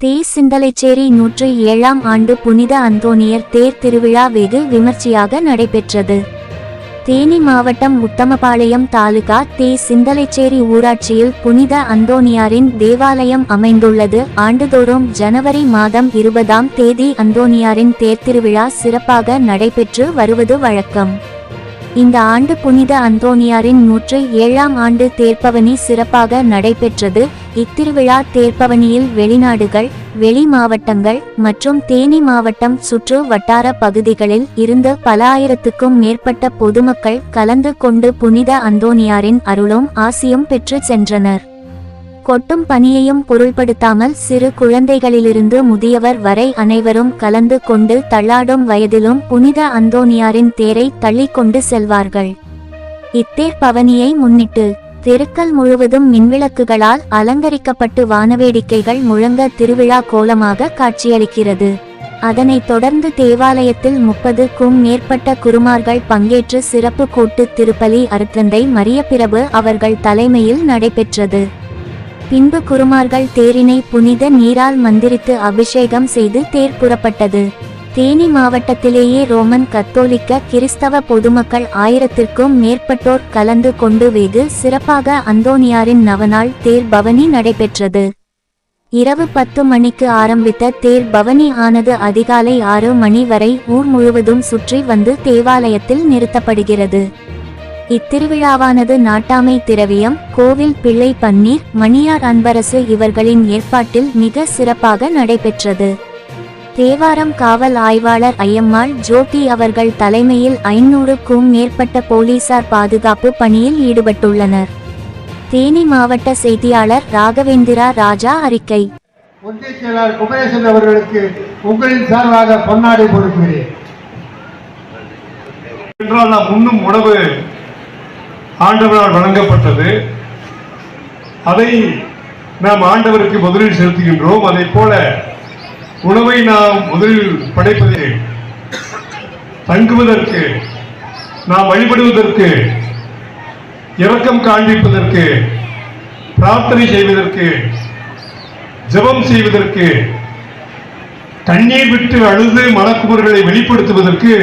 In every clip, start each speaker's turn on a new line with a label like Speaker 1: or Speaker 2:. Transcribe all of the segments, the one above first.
Speaker 1: சிந்தலைச்சேரி 107ஆம் ஆண்டு புனித அந்தோணியர் தேர் திருவிழா வெகு விமர்சையாக நடைபெற்றது. தேனி மாவட்டம் உத்தமபாளையம் தாலுகா சிந்தலைச்சேரி ஊராட்சியில் புனித அந்தோணியாரின் தேவாலயம் அமைந்துள்ளது. ஆண்டுதோறும் ஜனவரி மாதம் 20ஆம் தேதி அந்தோணியாரின் தேர் திருவிழா சிறப்பாக நடைபெற்று வருவது வழக்கம். இந்த ஆண்டு புனித அந்தோணியாரின் 107ஆம் ஆண்டு தேர்ப்பவனி சிறப்பாக நடைபெற்றது. இத்திருவிழா தேர்ப்பவனியில் வெளிநாடுகள், வெளி மாவட்டங்கள் மற்றும் தேனி மாவட்டம் சுற்று வட்டார பகுதிகளில் இருந்து பல ஆயிரத்துக்கும் மேற்பட்ட பொதுமக்கள் கலந்து கொண்டு புனித அந்தோணியாரின் அருளும் ஆசியும் பெற்று சென்றனர். கொட்டும் பனியையும் பொருள்படுத்தாமல் சிறு குழந்தைகளிலிருந்து முதியவர் வரை அனைவரும் கலந்து கொண்டு தள்ளாடும் வயதிலும் புனித அந்தோணியாரின் தேரை தள்ளி கொண்டு செல்வார்கள். இத்தேர் பவனியை முன்னிட்டு தெருக்கள் முழுவதும் மின்விளக்குகளால் அலங்கரிக்கப்பட்டு வானவேடிக்கைகள் முழங்க திருவிழா கோலமாக காட்சியளிக்கிறது. அதனைத் தொடர்ந்து தேவாலயத்தில் 30க்கும் மேற்பட்ட குருமார்கள் பங்கேற்று சிறப்பு கூட்டு திருப்பலி அருத்தந்தை மரியப்பிரபு அவர்கள் தலைமையில் நடைபெற்றது. பின்பு குருமார்கள் தேரினை புனித நீரால் மந்திரித்து அபிஷேகம் செய்து தேர் புறப்பட்டது. தேனி மாவட்டத்திலேயே ரோமன் கத்தோலிக்க கிறிஸ்தவ பொதுமக்கள் 1000த்திற்கும் மேற்பட்டோர் கலந்து கொண்டு வெகு சிறப்பாக அந்தோணியாரின் நவநாள் தேர் பவனி நடைபெற்றது. இரவு 10 மணிக்கு ஆரம்பித்த தேர் பவனி ஆனது அதிகாலை 6 மணி வரை ஊர் முழுவதும் சுற்றி வந்து தேவாலயத்தில் நிறுத்தப்படுகிறது. இத்திருவிழாவானது நாட்டாமை திரவியம், கோவில் பிள்ளை பன்னீர், மணியார் அன்பரசு இவர்களின் ஏற்பாட்டில் மிக சிறப்பாக நடைபெற்றது. தேவாரம் காவல் ஆய்வாளர் ஐயம்மாள் ஜோதி அவர்கள் தலைமையில் 500க்கும் மேற்பட்ட போலீசார் பாதுகாப்பு பணியில் ஈடுபட்டுள்ளனர். தேனி மாவட்ட செய்தியாளர் ராகவேந்திரா ராஜா அறிக்கை.
Speaker 2: ஒன்றிய செயலாளர் குமரேசன் அவர்களுக்கு உங்களின் சார்பாக பொன்னாடை கொடுக்கிறேன்.
Speaker 3: உண்ணும் உணவு ஆண்டவரால் வழங்கப்பட்டது. அதை நாம் ஆண்டவருக்கு முதலில் செலுத்துகின்றோம். அதை போல உணவை நாம் முதலில் படைப்பதற்கு, தங்குவதற்கு, நாம் வழிபடுவதற்கு, இரக்கம் காண்பிப்பதற்கு, பிரார்த்தனை செய்வதற்கு, ஜெபம் செய்வதற்கு, கண்ணீர் விட்டு அழுது மனக்குமுறைகளை வெளிப்படுத்துவதற்கு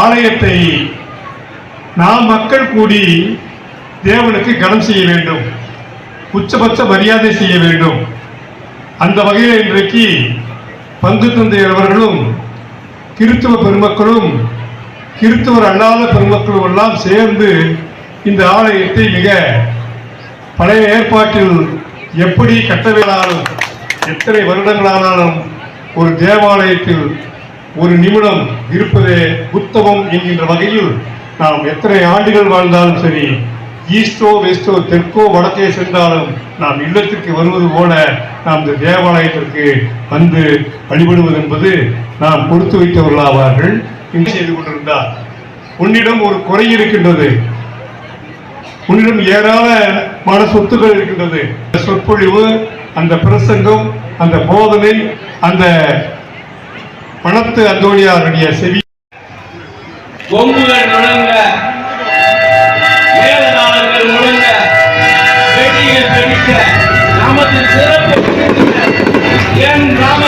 Speaker 3: ஆலயத்தை நாம் மக்கள் கூடி தேவனுக்கு கனம் செய்ய வேண்டும், உச்சபட்ச மரியாதை செய்ய வேண்டும். அந்த வகையில் இன்றைக்கு பங்கு தந்தையர் அவர்களும் கிறிஸ்துவ பெருமக்களும் கிறிஸ்துவர் அல்லாத பெருமக்களும் எல்லாம் சேர்ந்து இந்த ஆலயத்தை மிக பழைய ஏற்பாட்டில் எப்படி கட்டவேனாலும் எத்தனை வருடங்களானாலும் ஒரு தேவாலயத்தில் ஒரு நிமிடம் இருப்பதே உத்தமம் என்கின்ற வகையில் நாம் எத்தனை ஆண்டுகள் வாழ்ந்தாலும் சரி, ஈஸ்டோ வெஸ்டோ தெற்கோ வடக்கே சென்றாலும் நாம் இல்லத்திற்கு வருவது போல நாம் இந்த தேவாலயத்திற்கு வந்து வழிபடுவது என்பது நாம் கொடுத்து வைத்தவர்களாவார்கள். செய்து கொண்டிருந்தார். உன்னிடம் ஒரு குறை இருக்கின்றது, உன்னிடம் ஏராளமான சொத்துக்கள் இருக்கின்றது. சொற்பொழிவு, அந்த பிரசங்கம், அந்த போதனை, அந்த பணத்து அந்தோணியாருடைய செவி
Speaker 4: கொம்புகள் நுழைங்க, மேலதாளர்கள் நுழைங்க, வெடிகள் வெடிக்க, நமது சிறப்பு என் ராம